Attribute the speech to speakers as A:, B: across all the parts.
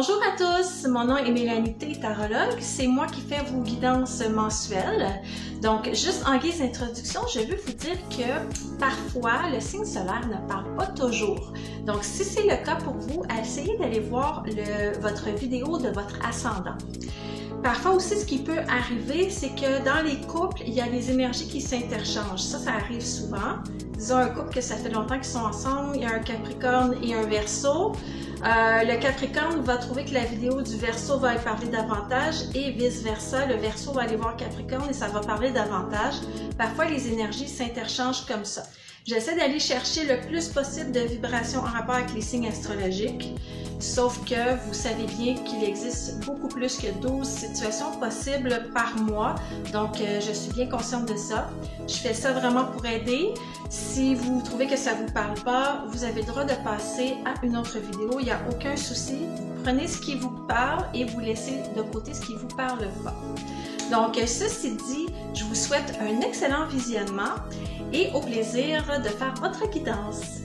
A: Bonjour à tous, mon nom est Mélanie T, tarologue. C'est moi qui fais vos guidances mensuelles. Donc, juste en guise d'introduction, je veux vous dire que parfois, le signe solaire ne parle pas toujours. Donc, si c'est le cas pour vous, essayez d'aller voir votre vidéo de votre ascendant. Parfois aussi, ce qui peut arriver, c'est que dans les couples, il y a des énergies qui s'interchangent. Ça arrive souvent. Disons un couple que ça fait longtemps qu'ils sont ensemble, il y a un Capricorne et un Verseau. Le Capricorne va trouver que la vidéo du Verseau va lui parler davantage et vice-versa. Le Verseau va aller voir Capricorne et ça va parler davantage. Parfois, les énergies s'interchangent comme ça. J'essaie d'aller chercher le plus possible de vibrations en rapport avec les signes astrologiques, sauf que vous savez bien qu'il existe beaucoup plus que 12 situations possibles par mois, donc je suis bien consciente de ça. Je fais ça vraiment pour aider. Si vous trouvez que ça ne vous parle pas, vous avez le droit de passer à une autre vidéo, il n'y a aucun souci. Prenez ce qui vous parle et vous laissez de côté ce qui ne vous parle pas. Donc, ceci dit, je vous souhaite un excellent visionnement et au plaisir de faire votre guidance.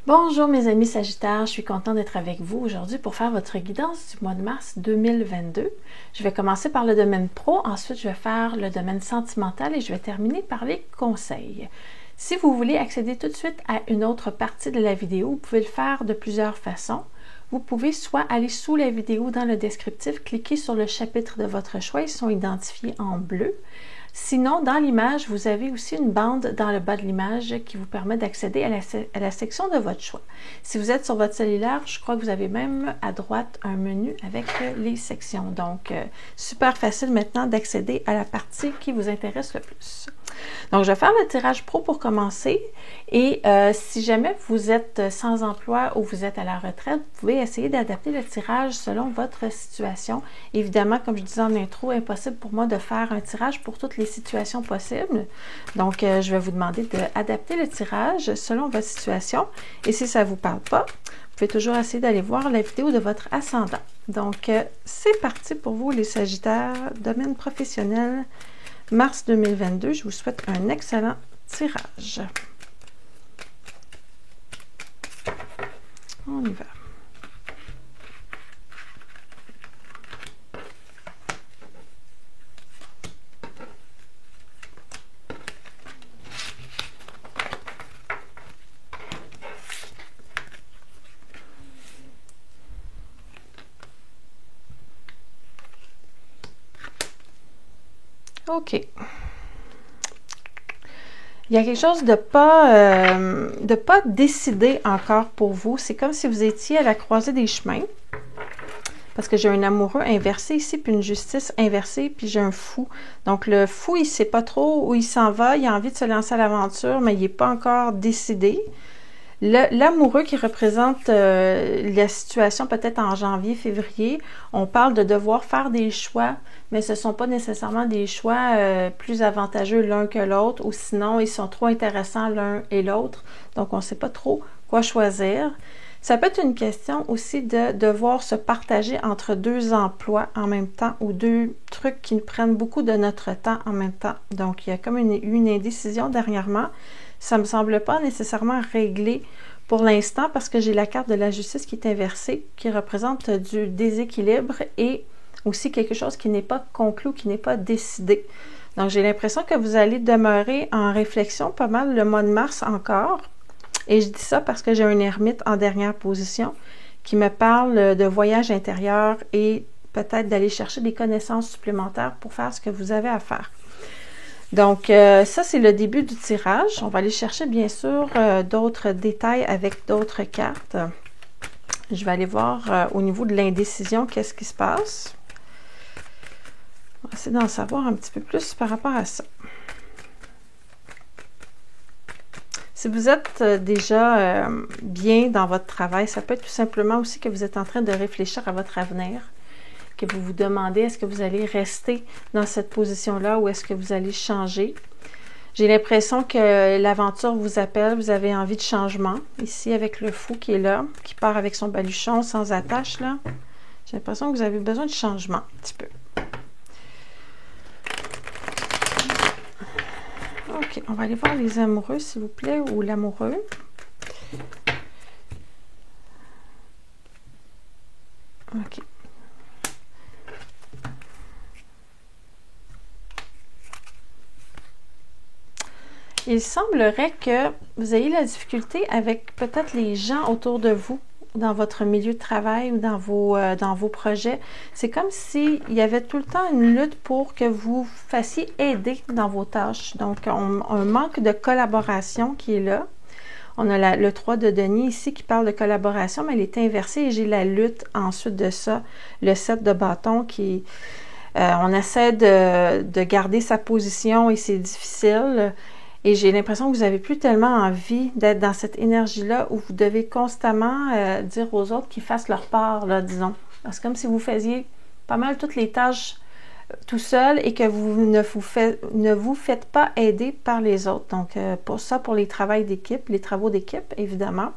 A: Bonjour mes amis Sagittaires, je suis contente d'être avec vous aujourd'hui pour faire votre guidance du mois de mars 2022. Je vais commencer par le domaine pro, ensuite je vais faire le domaine sentimental et je vais terminer par les conseils. Si vous voulez accéder tout de suite à une autre partie de la vidéo, vous pouvez le faire de plusieurs façons. Vous pouvez soit aller sous la vidéo dans le descriptif, cliquer sur le chapitre de votre choix, ils sont identifiés en bleu. Sinon, dans l'image, vous avez aussi une bande dans le bas de l'image qui vous permet d'accéder à la section de votre choix. Si vous êtes sur votre cellulaire, je crois que vous avez même à droite un menu avec les sections. Donc, super facile maintenant d'accéder à la partie qui vous intéresse le plus. Donc, je vais faire le tirage pro pour commencer et si jamais vous êtes sans emploi ou vous êtes à la retraite, vous pouvez essayer d'adapter le tirage selon votre situation. Évidemment, comme je disais en intro, impossible pour moi de faire un tirage pour toutes les situations possibles. Donc, je vais vous demander d'adapter le tirage selon votre situation et si ça ne vous parle pas, vous pouvez toujours essayer d'aller voir la vidéo de votre ascendant. Donc, c'est parti pour vous les Sagittaires, domaine professionnel. Mars 2022, je vous souhaite un excellent tirage. On y va. OK. Il y a quelque chose de pas décidé encore pour vous. C'est comme si vous étiez à la croisée des chemins. Parce que j'ai un amoureux inversé ici, puis une justice inversée, puis j'ai un fou. Donc, le fou, il ne sait pas trop où il s'en va. Il a envie de se lancer à l'aventure, mais il n'est pas encore décidé. L'amoureux qui représente la situation peut-être en janvier, février, on parle de devoir faire des choix, mais ce ne sont pas nécessairement des choix plus avantageux l'un que l'autre, ou sinon ils sont trop intéressants l'un et l'autre, donc on ne sait pas trop quoi choisir. Ça peut être une question aussi de devoir se partager entre deux emplois en même temps ou deux trucs qui nous prennent beaucoup de notre temps en même temps. Donc il y a comme une indécision dernièrement. Ça ne me semble pas nécessairement réglé pour l'instant parce que j'ai la carte de la justice qui est inversée, qui représente du déséquilibre et aussi quelque chose qui n'est pas conclu, qui n'est pas décidé. Donc, j'ai l'impression que vous allez demeurer en réflexion pas mal le mois de mars encore. Et je dis ça parce que j'ai un ermite en dernière position qui me parle de voyage intérieur et peut-être d'aller chercher des connaissances supplémentaires pour faire ce que vous avez à faire. Donc, ça, c'est le début du tirage. On va aller chercher, bien sûr, d'autres détails avec d'autres cartes. Je vais aller voir au niveau de l'indécision, qu'est-ce qui se passe. On va essayer d'en savoir un petit peu plus par rapport à ça. Si vous êtes déjà bien dans votre travail, ça peut être tout simplement aussi que vous êtes en train de réfléchir à votre avenir. Que vous vous demandez est-ce que vous allez rester dans cette position-là ou est-ce que vous allez changer. J'ai l'impression que l'aventure vous appelle, vous avez envie de changement. Ici, avec le fou qui est là, qui part avec son baluchon sans attache, là. J'ai l'impression que vous avez besoin de changement, un petit peu. OK. OK, on va aller voir les amoureux, s'il vous plaît, ou l'amoureux. OK. Il semblerait que vous ayez la difficulté avec peut-être les gens autour de vous, dans votre milieu de travail ou dans vos projets. C'est comme s'il y avait tout le temps une lutte pour que vous fassiez aider dans vos tâches. Donc, un manque de collaboration qui est là. On a le 3 de denier ici qui parle de collaboration, mais elle est inversée et j'ai la lutte ensuite de ça. Le 7 de bâton qui... on essaie de garder sa position et c'est difficile. Et j'ai l'impression que vous n'avez plus tellement envie d'être dans cette énergie-là où vous devez constamment dire aux autres qu'ils fassent leur part, là, disons. C'est comme si vous faisiez pas mal toutes les tâches tout seul et que vous ne vous faites pas aider par les autres. Donc, pour ça, pour les travaux d'équipe, évidemment.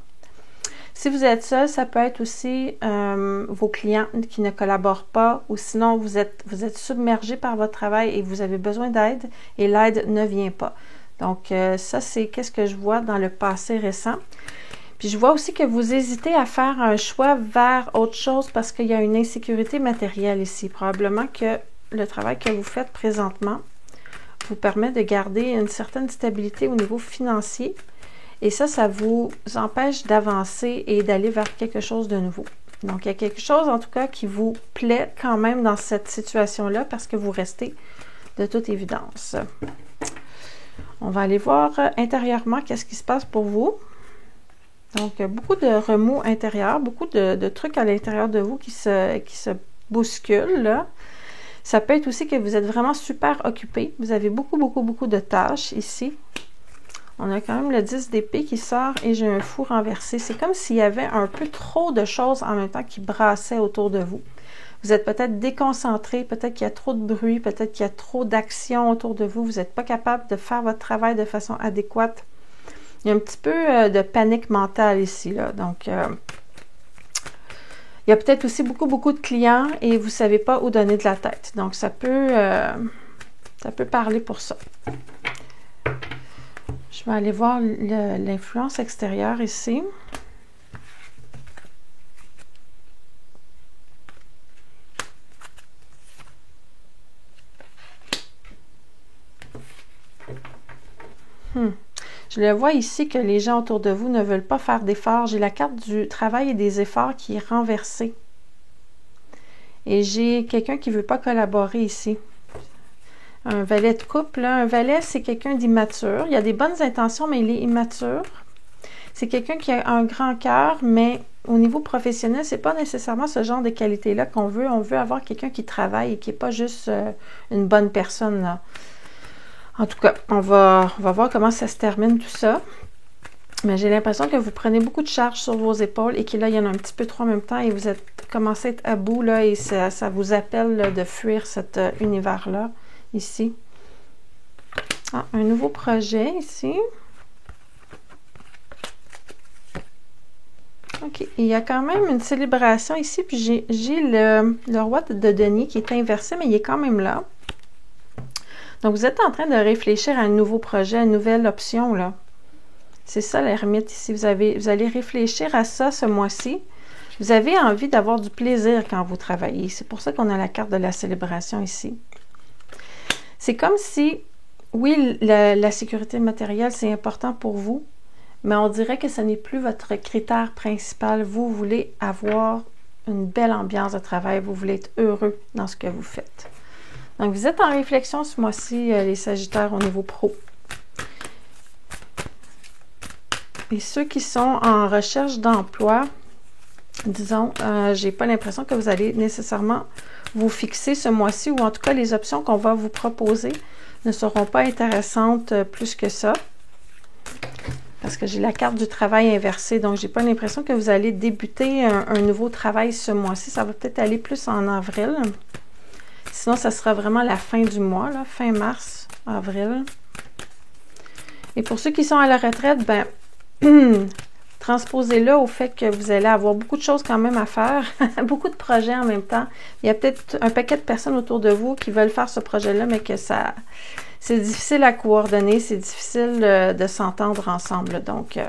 A: Si vous êtes seul, ça peut être aussi vos clients qui ne collaborent pas ou sinon vous êtes submergé par votre travail et vous avez besoin d'aide et l'aide ne vient pas. Donc, ça, c'est qu'est-ce que je vois dans le passé récent. Puis, je vois aussi que vous hésitez à faire un choix vers autre chose parce qu'il y a une insécurité matérielle ici. Probablement que le travail que vous faites présentement vous permet de garder une certaine stabilité au niveau financier. Et ça vous empêche d'avancer et d'aller vers quelque chose de nouveau. Donc, il y a quelque chose, en tout cas, qui vous plaît quand même dans cette situation-là parce que vous restez de toute évidence. On va aller voir intérieurement qu'est-ce qui se passe pour vous. Donc, beaucoup de remous intérieurs, beaucoup de trucs à l'intérieur de vous qui se bousculent, là. Ça peut être aussi que vous êtes vraiment super occupé. Vous avez beaucoup de tâches ici. On a quand même le 10 d'épée qui sort et j'ai un fou renversé. C'est comme s'il y avait un peu trop de choses en même temps qui brassaient autour de vous. Vous êtes peut-être déconcentré, peut-être qu'il y a trop de bruit, peut-être qu'il y a trop d'action autour de vous. Vous n'êtes pas capable de faire votre travail de façon adéquate. Il y a un petit peu de panique mentale ici, là. Donc, il y a peut-être aussi beaucoup de clients et vous ne savez pas où donner de la tête. Donc, ça peut parler pour ça. Je vais aller voir l'influence extérieure ici. Je le vois ici que les gens autour de vous ne veulent pas faire d'efforts. J'ai la carte du travail et des efforts qui est renversée. Et j'ai quelqu'un qui ne veut pas collaborer ici. Un valet de couple. Là. Un valet, c'est quelqu'un d'immature. Il a des bonnes intentions, mais il est immature. C'est quelqu'un qui a un grand cœur, mais au niveau professionnel, c'est pas nécessairement ce genre de qualité-là qu'on veut. On veut avoir quelqu'un qui travaille et qui n'est pas juste une bonne personne, là. En tout cas, on va voir comment ça se termine tout ça. Mais j'ai l'impression que vous prenez beaucoup de charges sur vos épaules et que là, il y en a un petit peu trop en même temps et vous êtes commencé à être à bout là et ça vous appelle là, de fuir cet univers-là, ici. Ah, un nouveau projet ici. OK. Il y a quand même une célébration ici, puis j'ai le roi de denier qui est inversé, mais il est quand même là. Donc, vous êtes en train de réfléchir à un nouveau projet, à une nouvelle option, là. C'est ça, l'ermite, ici. Vous allez réfléchir à ça ce mois-ci. Vous avez envie d'avoir du plaisir quand vous travaillez. C'est pour ça qu'on a la carte de la célébration ici. C'est comme si, oui, la sécurité matérielle, c'est important pour vous, mais on dirait que ce n'est plus votre critère principal. Vous voulez avoir une belle ambiance de travail. Vous voulez être heureux dans ce que vous faites. Donc, vous êtes en réflexion ce mois-ci, les Sagittaires, au niveau pro. Et ceux qui sont en recherche d'emploi, disons, j'ai pas l'impression que vous allez nécessairement vous fixer ce mois-ci, ou en tout cas, les options qu'on va vous proposer ne seront pas intéressantes plus que ça. Parce que j'ai la carte du travail inversée, donc j'ai pas l'impression que vous allez débuter un nouveau travail ce mois-ci. Ça va peut-être aller plus en avril. Sinon, ça sera vraiment la fin du mois, là, fin mars, avril. Et pour ceux qui sont à la retraite, ben, transposez-le au fait que vous allez avoir beaucoup de choses quand même à faire, beaucoup de projets en même temps. Il y a peut-être un paquet de personnes autour de vous qui veulent faire ce projet-là, mais que c'est difficile à coordonner, c'est difficile de s'entendre ensemble. Donc,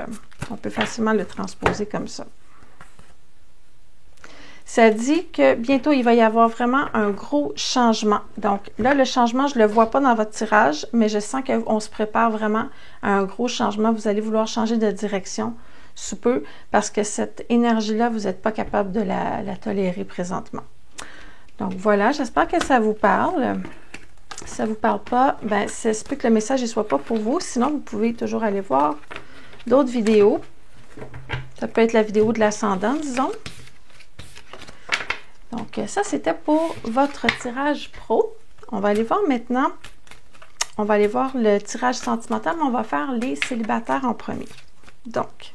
A: on peut facilement le transposer comme ça. Ça dit que bientôt, il va y avoir vraiment un gros changement. Donc là, le changement, je ne le vois pas dans votre tirage, mais je sens qu'on se prépare vraiment à un gros changement. Vous allez vouloir changer de direction sous peu parce que cette énergie-là, vous n'êtes pas capable de la tolérer présentement. Donc voilà, j'espère que ça vous parle. Si ça ne vous parle pas, ben, ça se peut que le message ne soit pas pour vous. Sinon, vous pouvez toujours aller voir d'autres vidéos. Ça peut être la vidéo de l'ascendant, disons. Donc, ça, c'était pour votre tirage pro. On va aller voir maintenant, on va aller voir le tirage sentimental, mais on va faire les célibataires en premier. Donc,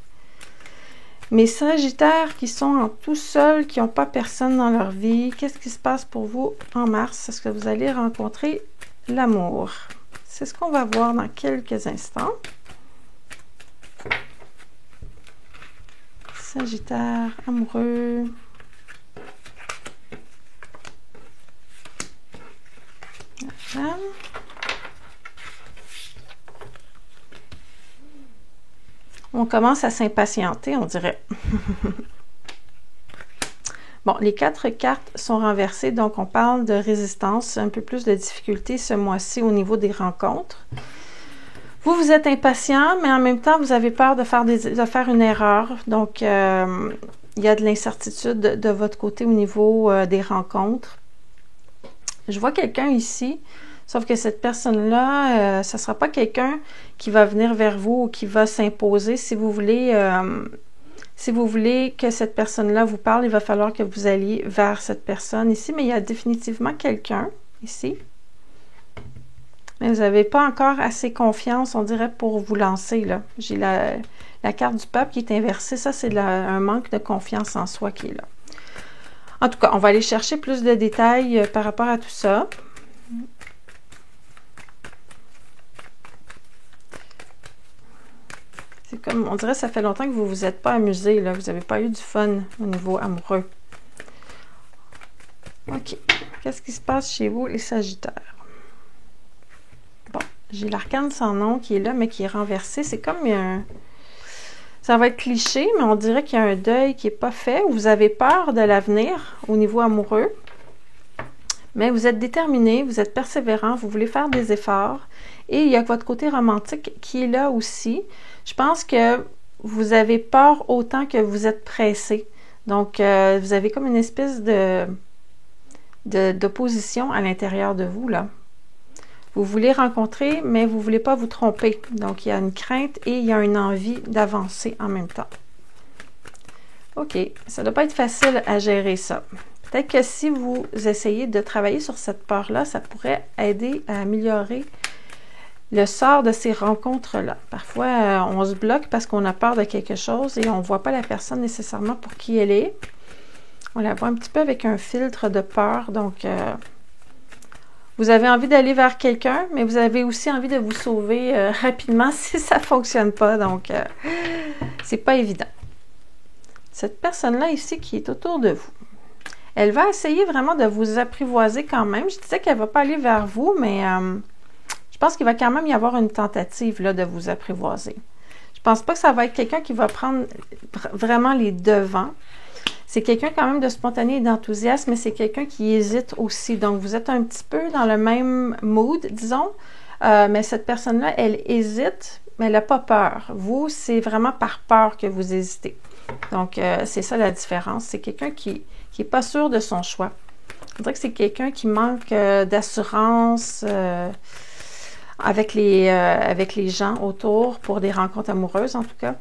A: mes sagittaires qui sont tout seuls, qui n'ont pas personne dans leur vie, qu'est-ce qui se passe pour vous en mars? Est-ce que vous allez rencontrer l'amour? C'est ce qu'on va voir dans quelques instants. Sagittaire amoureux. On commence à s'impatienter, on dirait. Bon, les 4 cartes sont renversées, donc on parle de résistance, un peu plus de difficulté ce mois-ci au niveau des rencontres. Vous êtes impatient, mais en même temps, vous avez peur de faire une erreur. Donc, il y a de l'incertitude de votre côté au niveau des rencontres. Je vois quelqu'un ici, sauf que cette personne-là, ce ne sera pas quelqu'un qui va venir vers vous ou qui va s'imposer. Si vous voulez que cette personne-là vous parle, il va falloir que vous alliez vers cette personne ici. Mais il y a définitivement quelqu'un ici. Mais vous n'avez pas encore assez confiance, on dirait, pour vous lancer, là. J'ai la carte du peuple qui est inversée. Ça, c'est un manque de confiance en soi qui est là. En tout cas, on va aller chercher plus de détails par rapport à tout ça. C'est comme, on dirait que ça fait longtemps que vous ne vous êtes pas amusé, là. Vous n'avez pas eu du fun au niveau amoureux. OK. Qu'est-ce qui se passe chez vous, les Sagittaires? Bon, j'ai l'arcane sans nom qui est là, mais qui est renversé. C'est comme un... Ça va être cliché, mais on dirait qu'il y a un deuil qui n'est pas fait, ou vous avez peur de l'avenir au niveau amoureux. Mais vous êtes déterminé, vous êtes persévérant, vous voulez faire des efforts. Et il y a votre côté romantique qui est là aussi. Je pense que vous avez peur autant que vous êtes pressé. Donc, vous avez comme une espèce d'opposition à l'intérieur de vous, là. Vous voulez rencontrer, mais vous ne voulez pas vous tromper. Donc, il y a une crainte et il y a une envie d'avancer en même temps. OK, ça ne doit pas être facile à gérer ça. Peut-être que si vous essayez de travailler sur cette peur-là, ça pourrait aider à améliorer le sort de ces rencontres-là. Parfois, on se bloque parce qu'on a peur de quelque chose et on ne voit pas la personne nécessairement pour qui elle est. On la voit un petit peu avec un filtre de peur. Donc, vous avez envie d'aller vers quelqu'un, mais vous avez aussi envie de vous sauver rapidement si ça ne fonctionne pas. Donc, c'est pas évident. Cette personne-là ici qui est autour de vous, elle va essayer vraiment de vous apprivoiser quand même. Je disais qu'elle ne va pas aller vers vous, mais je pense qu'il va quand même y avoir une tentative là, de vous apprivoiser. Je ne pense pas que ça va être quelqu'un qui va prendre vraiment les devants. C'est quelqu'un quand même de spontané et d'enthousiasme, mais c'est quelqu'un qui hésite aussi. Donc, vous êtes un petit peu dans le même mood, disons, mais cette personne-là, elle hésite, mais elle n'a pas peur. Vous, c'est vraiment par peur que vous hésitez. Donc, c'est ça la différence. C'est quelqu'un qui n'est pas sûr de son choix. On dirait que c'est quelqu'un qui manque d'assurance avec les gens autour pour des rencontres amoureuses, en tout cas.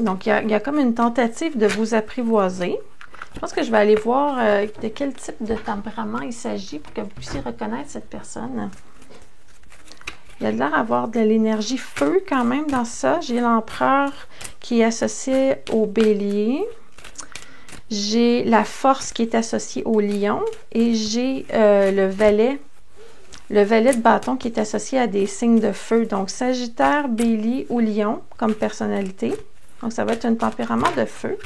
A: Donc, il y a comme une tentative de vous apprivoiser. Je pense que je vais aller voir de quel type de tempérament il s'agit pour que vous puissiez reconnaître cette personne. Il y a de l'air d'avoir de l'énergie feu quand même dans ça. J'ai l'empereur qui est associé au bélier. J'ai la force qui est associée au lion. Et j'ai le valet de bâton qui est associé à des signes de feu. Donc, Sagittaire, bélier ou lion comme personnalité. Donc, ça va être un tempérament de feu.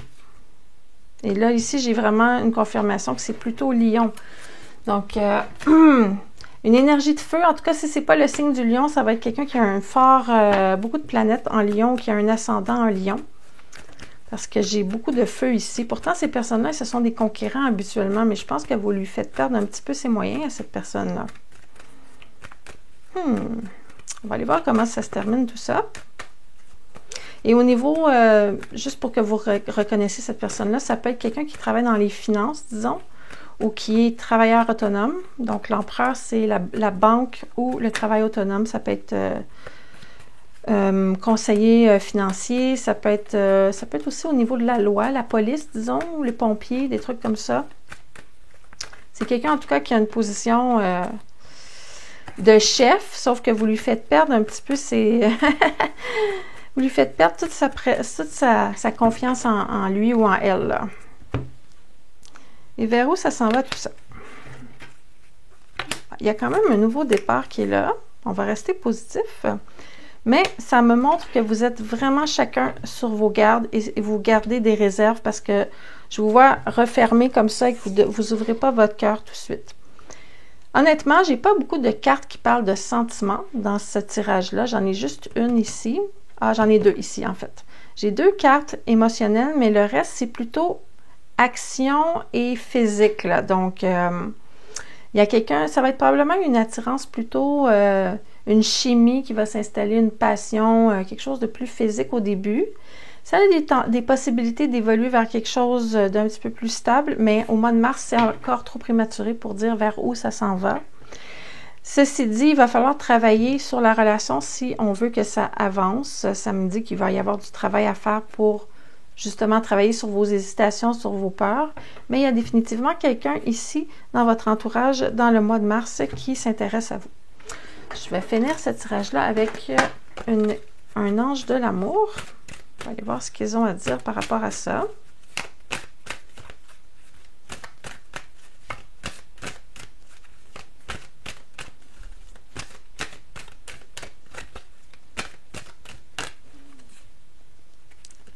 A: Et là, ici, j'ai vraiment une confirmation que c'est plutôt lion. Donc, une énergie de feu. En tout cas, si ce n'est pas le signe du lion, ça va être quelqu'un qui a un fort, beaucoup de planètes en lion, qui a un ascendant en lion. Parce que j'ai beaucoup de feu ici. Pourtant, ces personnes-là, ce sont des conquérants habituellement, mais je pense que vous lui faites perdre un petit peu ses moyens à cette personne-là. On va aller voir comment ça se termine tout ça. Et au niveau, juste pour que vous reconnaissiez cette personne-là, ça peut être quelqu'un qui travaille dans les finances, disons, ou qui est travailleur autonome. Donc, l'empereur, c'est la banque ou le travail autonome. Ça peut être conseiller financier, ça peut être aussi au niveau de la loi, la police, disons, ou les pompiers, des trucs comme ça. C'est quelqu'un, en tout cas, qui a une position de chef, sauf que vous lui faites perdre un petit peu ses... vous lui faites perdre toute sa confiance en lui ou en elle, là. Et vers où ça s'en va tout ça? Il y a quand même un nouveau départ qui est là. On va rester positif. Mais ça me montre que vous êtes vraiment chacun sur vos gardes et vous gardez des réserves parce que je vous vois refermer comme ça et que vous n'ouvrez pas votre cœur tout de suite. Honnêtement, j'ai pas beaucoup de cartes qui parlent de sentiments dans ce tirage-là. J'en ai juste une ici. Ah, j'en ai deux ici, en fait. J'ai deux cartes émotionnelles, mais le reste, c'est plutôt action et physique, là. Donc, il y a quelqu'un, ça va être probablement une attirance plutôt, une chimie qui va s'installer, une passion, quelque chose de plus physique au début. Ça a des possibilités d'évoluer vers quelque chose d'un petit peu plus stable, mais au mois de mars, c'est encore trop prématuré pour dire vers où ça s'en va. Ceci dit, il va falloir travailler sur la relation si on veut que ça avance. Ça me dit qu'il va y avoir du travail à faire pour justement travailler sur vos hésitations, sur vos peurs. Mais il y a définitivement quelqu'un ici dans votre entourage dans le mois de mars qui s'intéresse à vous. Je vais finir ce tirage-là avec un ange de l'amour. On va aller voir ce qu'ils ont à dire par rapport à ça.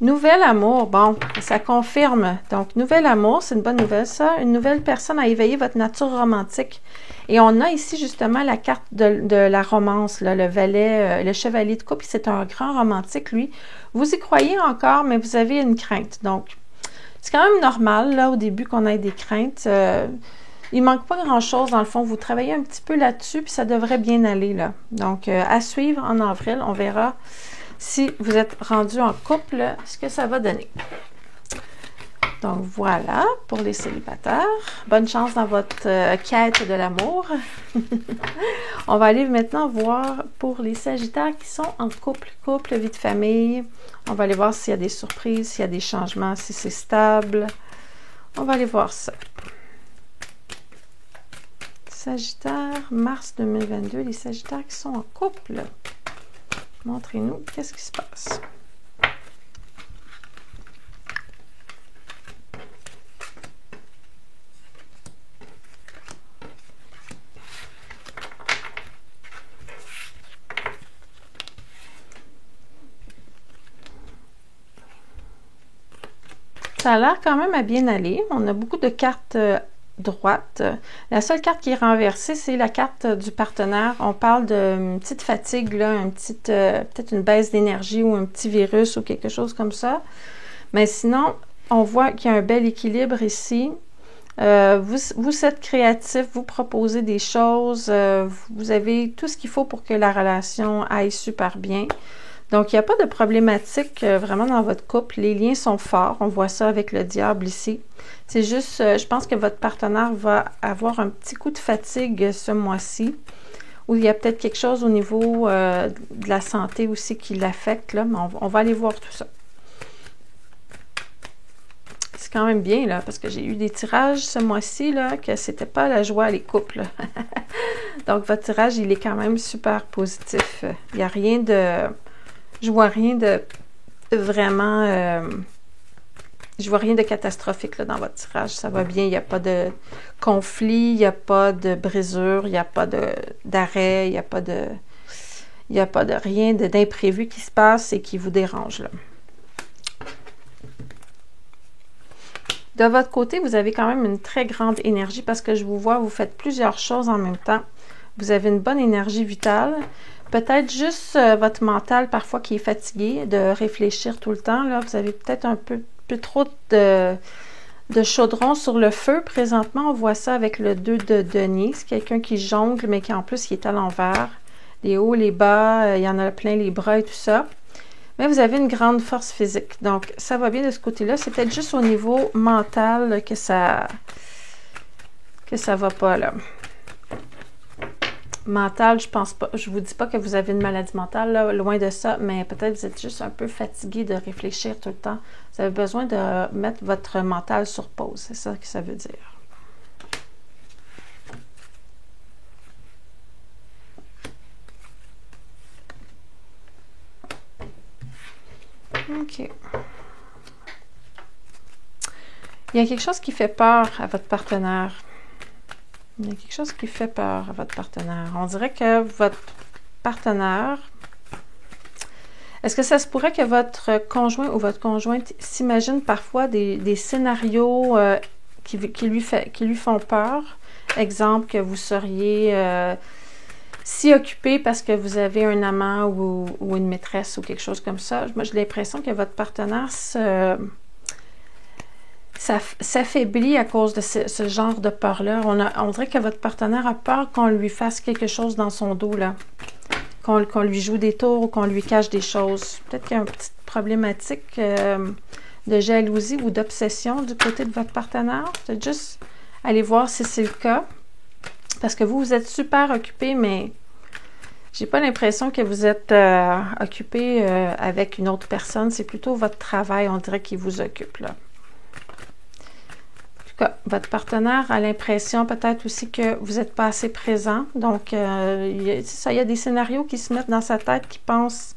A: Nouvel amour, bon, ça confirme. Donc, nouvel amour, c'est une bonne nouvelle, ça. Une nouvelle personne a éveillé votre nature romantique. Et on a ici, justement, la carte de la romance, là, le valet, le chevalier de coupe. C'est un grand romantique, lui. Vous y croyez encore, mais vous avez une crainte. Donc, c'est quand même normal, là, au début, qu'on ait des craintes. Il ne manque pas grand-chose, dans le fond. Vous travaillez un petit peu là-dessus, puis ça devrait bien aller, là. Donc, à suivre en avril, on verra si vous êtes rendu en couple, ce que ça va donner. Donc, voilà pour les célibataires. Bonne chance dans votre quête de l'amour. On va aller maintenant voir pour les sagittaires qui sont en couple, vie de famille. On va aller voir s'il y a des surprises, s'il y a des changements, si c'est stable. On va aller voir ça. Sagittaire, mars 2022, les sagittaires qui sont en couple. Montrez-nous qu'est-ce qui se passe. Ça a l'air quand même à bien aller. On a beaucoup de cartes droite. La seule carte qui est renversée, c'est la carte du partenaire. On parle d'une petite fatigue, là, peut-être une baisse d'énergie ou un petit virus ou quelque chose comme ça. Mais sinon, on voit qu'il y a un bel équilibre ici. Vous êtes créatif, vous proposez des choses, vous avez tout ce qu'il faut pour que la relation aille super bien. Donc, il n'y a pas de problématique vraiment dans votre couple. Les liens sont forts. On voit ça avec le diable ici. C'est juste, je pense que votre partenaire va avoir un petit coup de fatigue ce mois-ci. Ou il y a peut-être quelque chose au niveau de la santé aussi qui l'affecte, là. Mais on va aller voir tout ça. C'est quand même bien, là, parce que j'ai eu des tirages ce mois-ci, là, que c'était pas la joie les couples. Donc, votre tirage, il est quand même super positif. Il n'y a rien de... Je vois rien de vraiment... je vois rien de catastrophique là, dans votre tirage. Ça va bien. Il n'y a pas de conflit, il n'y a pas de brisure, il n'y a pas d'arrêt, il n'y a pas de rien d'imprévu qui se passe et qui vous dérange. Là. De votre côté, vous avez quand même une très grande énergie parce que je vous vois, vous faites plusieurs choses en même temps. Vous avez une bonne énergie vitale. Peut-être juste votre mental parfois qui est fatigué de réfléchir tout le temps. Là, vous avez peut-être un peu trop de chaudron sur le feu. Présentement, on voit ça avec le 2 de denier. C'est quelqu'un qui jongle, mais qui en plus qui est à l'envers. Les hauts, les bas, il y en a plein les bras et tout ça. Mais vous avez une grande force physique. Donc, ça va bien de ce côté-là. C'est peut-être juste au niveau mental que ça va pas, là. Mental, je pense pas. Je vous dis pas que vous avez une maladie mentale, là, loin de ça, mais peut-être vous êtes juste un peu fatigué de réfléchir tout le temps. Vous avez besoin de mettre votre mental sur pause. C'est ça que ça veut dire. OK. Il y a quelque chose qui fait peur à votre partenaire. Il y a quelque chose qui fait peur à votre partenaire. On dirait que votre partenaire... Est-ce que ça se pourrait que votre conjoint ou votre conjointe s'imagine parfois des scénarios qui lui font peur? Exemple, que vous seriez si occupé parce que vous avez un amant ou une maîtresse ou quelque chose comme ça. Moi, j'ai l'impression que votre partenaire s'affaiblit à cause de ce genre de peur-là. On dirait que votre partenaire a peur qu'on lui fasse quelque chose dans son dos, là. Qu'on lui joue des tours ou qu'on lui cache des choses. Peut-être qu'il y a une petite problématique de jalousie ou d'obsession du côté de votre partenaire. Peut-être juste aller voir si c'est le cas. Parce que vous êtes super occupé, mais j'ai pas l'impression que vous êtes occupé avec une autre personne. C'est plutôt votre travail, on dirait, qui vous occupe, là. Votre partenaire a l'impression peut-être aussi que vous n'êtes pas assez présent. Donc, il y a des scénarios qui se mettent dans sa tête qui pensent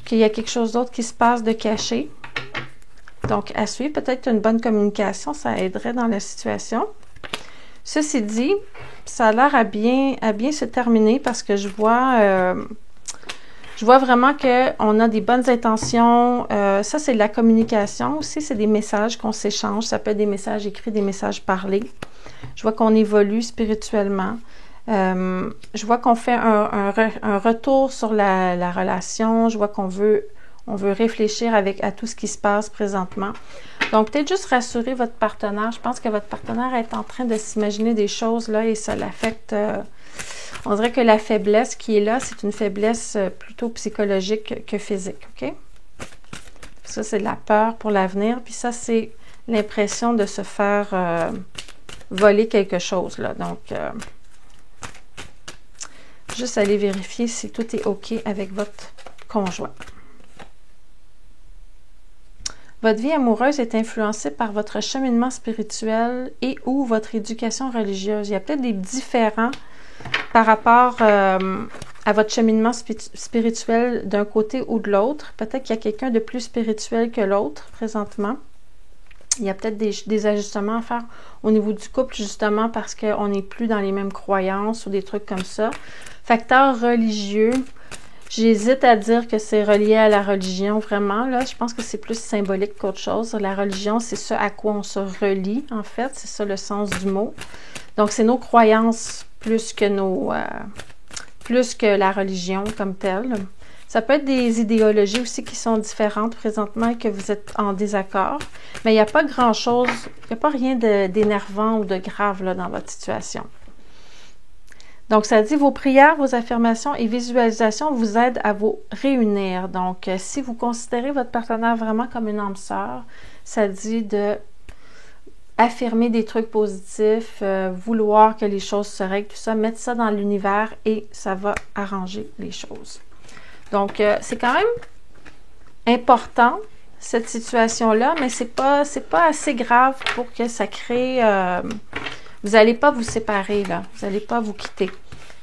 A: qu'il y a quelque chose d'autre qui se passe de caché. Donc, à suivre, peut-être une bonne communication, ça aiderait dans la situation. Ceci dit, ça a l'air à bien se terminer parce que je vois vraiment qu'on a des bonnes intentions. Ça, c'est de la communication aussi. C'est des messages qu'on s'échange. Ça peut être des messages écrits, des messages parlés. Je vois qu'on évolue spirituellement. Je vois qu'on fait un retour sur la relation. Je vois qu'on veut réfléchir à tout ce qui se passe présentement. Donc, peut-être juste rassurer votre partenaire. Je pense que votre partenaire est en train de s'imaginer des choses là et ça l'affecte... On dirait que la faiblesse qui est là, c'est une faiblesse plutôt psychologique que physique, OK? Ça, c'est de la peur pour l'avenir. Puis ça, c'est l'impression de se faire voler quelque chose, là. Donc, juste aller vérifier si tout est OK avec votre conjoint. Votre vie amoureuse est influencée par votre cheminement spirituel et ou votre éducation religieuse. Il y a peut-être des différents par rapport à votre cheminement spirituel d'un côté ou de l'autre. Peut-être qu'il y a quelqu'un de plus spirituel que l'autre présentement. Il y a peut-être des ajustements à faire au niveau du couple, justement parce qu'on n'est plus dans les mêmes croyances ou des trucs comme ça. Facteur religieux, j'hésite à dire que c'est relié à la religion, vraiment. Là, je pense que c'est plus symbolique qu'autre chose. La religion, c'est ce à quoi on se relie, en fait. C'est ça le sens du mot. Donc, c'est nos croyances plus que la religion comme telle. Ça peut être des idéologies aussi qui sont différentes présentement et que vous êtes en désaccord. Mais il n'y a pas grand-chose, il n'y a pas rien d'énervant ou de grave là, dans votre situation. Donc, ça dit vos prières, vos affirmations et visualisations vous aident à vous réunir. Donc, si vous considérez votre partenaire vraiment comme une âme sœur, ça dit de affirmer des trucs positifs, vouloir que les choses se règlent, tout ça, mettre ça dans l'univers et ça va arranger les choses. Donc, c'est quand même important, cette situation-là, mais c'est pas assez grave pour que ça crée... vous n'allez pas vous séparer, là. Vous n'allez pas vous quitter.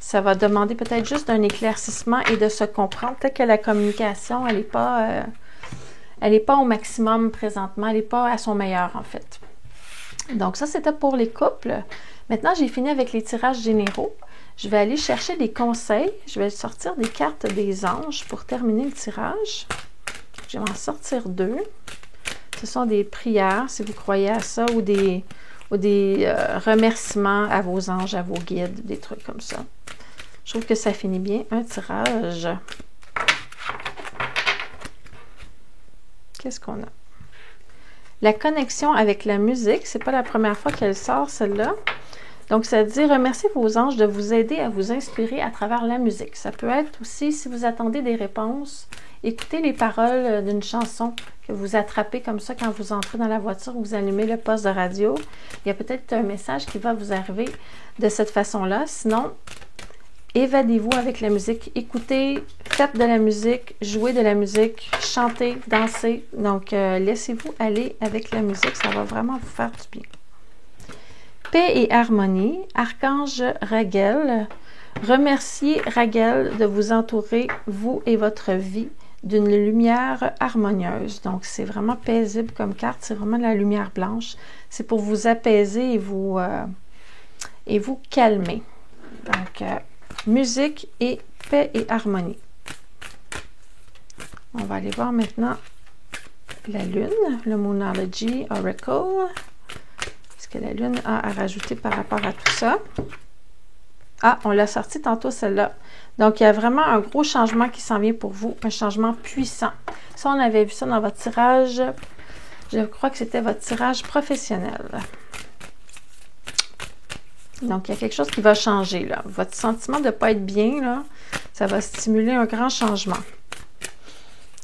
A: Ça va demander peut-être juste un éclaircissement et de se comprendre. Peut-être que la communication, elle n'est pas au maximum présentement. Elle n'est pas à son meilleur, en fait. Donc, ça, c'était pour les couples. Maintenant, j'ai fini avec les tirages généraux. Je vais aller chercher des conseils. Je vais sortir des cartes des anges pour terminer le tirage. Je vais en sortir 2. Ce sont des prières, si vous croyez à ça, ou des remerciements à vos anges, à vos guides, des trucs comme ça. Je trouve que ça finit bien. Un tirage. Qu'est-ce qu'on a? La connexion avec la musique. C'est pas la première fois qu'elle sort, celle-là. Donc, ça dit « Remerciez vos anges de vous aider à vous inspirer à travers la musique ». Ça peut être aussi, si vous attendez des réponses, écoutez les paroles d'une chanson que vous attrapez comme ça quand vous entrez dans la voiture ou vous allumez le poste de radio. Il y a peut-être un message qui va vous arriver de cette façon-là. Sinon, évadez-vous avec la musique. Écoutez, faites de la musique, jouez de la musique, chantez, dansez. Donc, laissez-vous aller avec la musique. Ça va vraiment vous faire du bien. Paix et harmonie, Archange Raguel. Remerciez Raguel de vous entourer, vous et votre vie, d'une lumière harmonieuse. Donc, c'est vraiment paisible comme carte. C'est vraiment de la lumière blanche. C'est pour vous apaiser et vous calmer. Donc, musique et paix et harmonie. On va aller voir maintenant la Lune, le Moonology Oracle. Que la Lune a à rajouter par rapport à tout ça. Ah, on l'a sorti tantôt celle-là. Donc, il y a vraiment un gros changement qui s'en vient pour vous, un changement puissant. Ça, on avait vu ça dans votre tirage, je crois que c'était votre tirage professionnel. Donc, il y a quelque chose qui va changer, là. Votre sentiment de ne pas être bien, là, ça va stimuler un grand changement.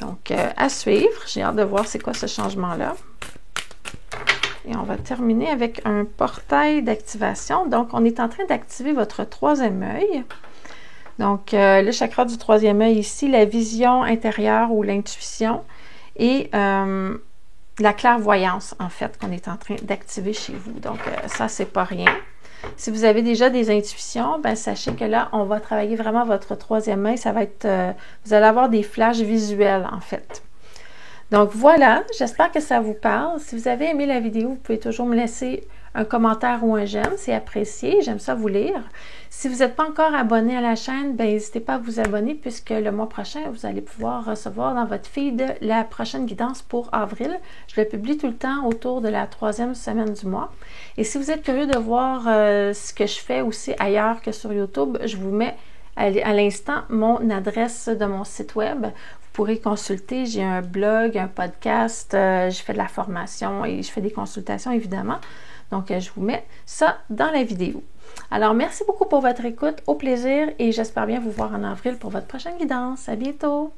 A: Donc, à suivre. J'ai hâte de voir c'est quoi ce changement-là. Et on va terminer avec un portail d'activation. Donc, on est en train d'activer votre troisième œil. Donc, le chakra du troisième œil ici, la vision intérieure ou l'intuition et la clairvoyance, en fait, qu'on est en train d'activer chez vous. Donc, ça, c'est pas rien. Si vous avez déjà des intuitions, ben sachez que là, on va travailler vraiment votre troisième œil. Ça va être, vous allez avoir des flashs visuels, en fait. Donc voilà, j'espère que ça vous parle. Si vous avez aimé la vidéo, vous pouvez toujours me laisser un commentaire ou un j'aime, c'est apprécié, j'aime ça vous lire. Si vous n'êtes pas encore abonné à la chaîne, ben n'hésitez pas à vous abonner puisque le mois prochain, vous allez pouvoir recevoir dans votre feed la prochaine guidance pour avril. Je le publie tout le temps autour de la 3e semaine du mois. Et si vous êtes curieux de voir ce que je fais aussi ailleurs que sur YouTube, je vous mets à l'instant mon adresse de mon site web. Vous pourrez consulter, j'ai un blog, un podcast, je fais de la formation et je fais des consultations évidemment. Donc, je vous mets ça dans la vidéo. Alors, merci beaucoup pour votre écoute, au plaisir et j'espère bien vous voir en avril pour votre prochaine guidance. À bientôt!